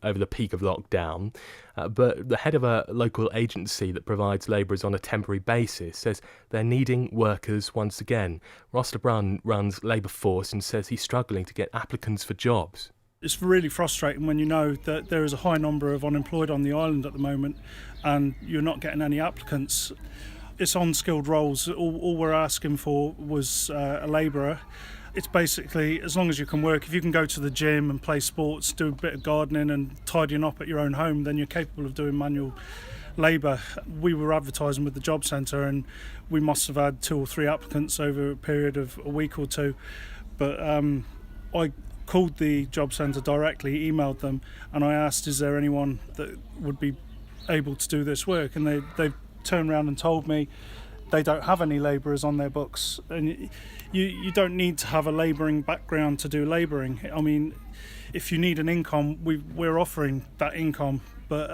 over the peak of lockdown, but the head of a local agency that provides labourers on a temporary basis says they're needing workers once again. Ross Lebrun runs Labour Force and says he's struggling to get applicants for jobs. It's really frustrating when you know that there is a high number of unemployed on the island at the moment and you're not getting any applicants. It's unskilled roles. All we're asking for was a labourer. It's basically, as long as you can work, if you can go to the gym and play sports, do a bit of gardening and tidying up at your own home, then you're capable of doing manual labour. We were advertising with the job centre and we must have had 2 or 3 applicants over a period of a week or two. But I called the job centre directly, emailed them, and I asked, is there anyone that would be able to do this work? And they turned around and told me they don't have any labourers on their books. And you don't need to have a labouring background to do labouring. I mean, if you need an income, we're offering that income. But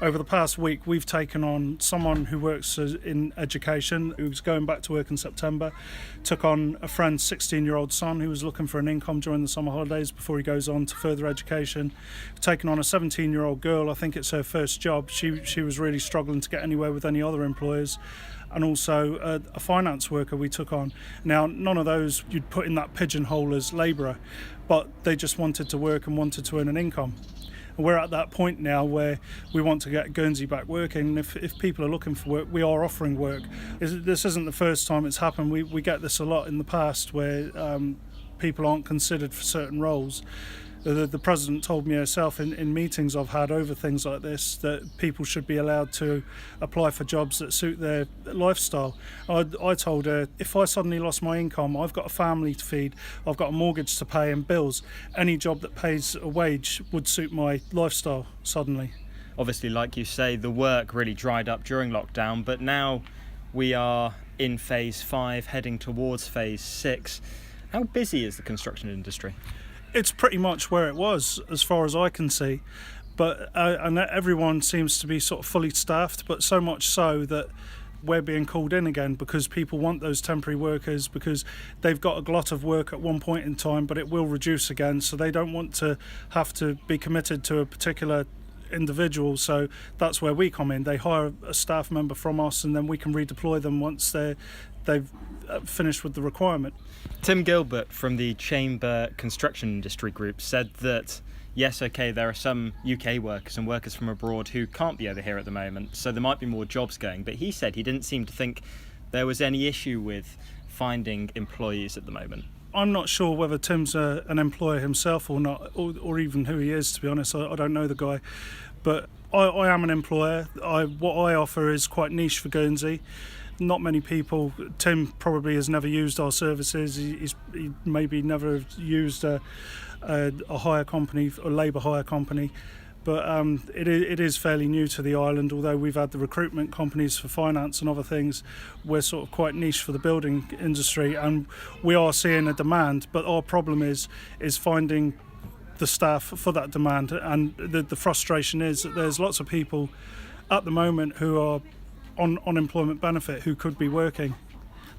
over the past week, we've taken on someone who works in education, who's going back to work in September, took on a friend's 16-year-old son who was looking for an income during the summer holidays before he goes on to further education. We've taken on a 17-year-old girl. I think it's her first job. She was really struggling to get anywhere with any other employers. And also a finance worker we took on. Now, none of those you'd put in that pigeonhole as labourer, but they just wanted to work and wanted to earn an income. And we're at that point now where we want to get Guernsey back working. And if people are looking for work, we are offering work. This isn't the first time it's happened. We get this a lot in the past where people aren't considered for certain roles. The President told me herself in meetings I've had over things like this that people should be allowed to apply for jobs that suit their lifestyle. I told her, if I suddenly lost my income, I've got a family to feed, I've got a mortgage to pay and bills. Any job that pays a wage would suit my lifestyle suddenly. Obviously, like you say, the work really dried up during lockdown, but now we are in phase 5, heading towards phase 6. How busy is the construction industry? It's pretty much where it was, as far as I can see, but and everyone seems to be sort of fully staffed, but so much so that we're being called in again because people want those temporary workers because they've got a glut of work at one point in time, but it will reduce again, so they don't want to have to be committed to a particular individual. So that's where we come in. They hire a staff member from us and then we can redeploy them once they've finished with the requirement. Tim Gilbert from the Chamber Construction Industry Group said that, yes, OK, there are some UK workers and workers from abroad who can't be over here at the moment, so there might be more jobs going. But he said he didn't seem to think there was any issue with finding employees at the moment. I'm not sure whether Tim's an employer himself or not, or even who he is, to be honest. I don't know the guy. But I am an employer. What I offer is quite niche for Guernsey. Not many people. Tim probably has never used our services. He maybe never used a hire company, a labour hire company. But it is fairly new to the island, although we've had the recruitment companies for finance and other things. We're sort of quite niche for the building industry, and we are seeing a demand, but our problem is finding the staff for that demand. And the frustration is that there's lots of people at the moment who are on unemployment benefit who could be working.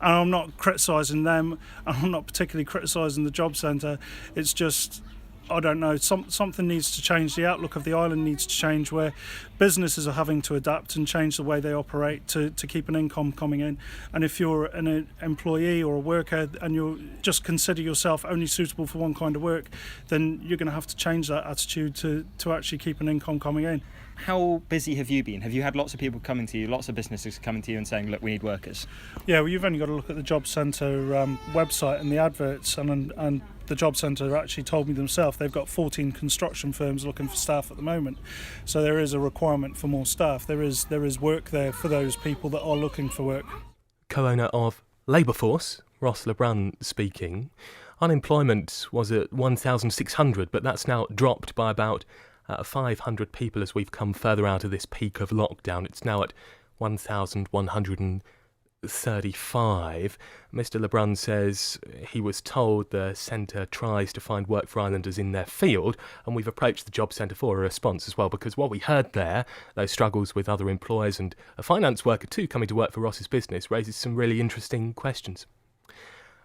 And I'm not criticising them, and I'm not particularly criticising the job centre. It's just, I don't know, something needs to change. The outlook of the island needs to change, where businesses are having to adapt and change the way they operate to keep an income coming in. And if you're an employee or a worker and you just consider yourself only suitable for one kind of work, then you're going to have to change that attitude to actually keep an income coming in. How busy have you been? Have you had lots of people coming to you, lots of businesses coming to you and saying, look, we need workers? Yeah, well, you've only got to look at the Job Centre website and the adverts, and the Job Centre actually told me themselves they've got 14 construction firms looking for staff at the moment. So there is a requirement for more staff. There is work there for those people that are looking for work. Co-owner of Labour Force, Ross Lebrun speaking. Unemployment was at 1,600, but that's now dropped by about 500 people as we've come further out of this peak of lockdown. It's now at 1,135. Mr. Lebrun says he was told the centre tries to find work for islanders in their field, and we've approached the job centre for a response as well, because what we heard there, those struggles with other employers and a finance worker too coming to work for Ross's business, raises some really interesting questions.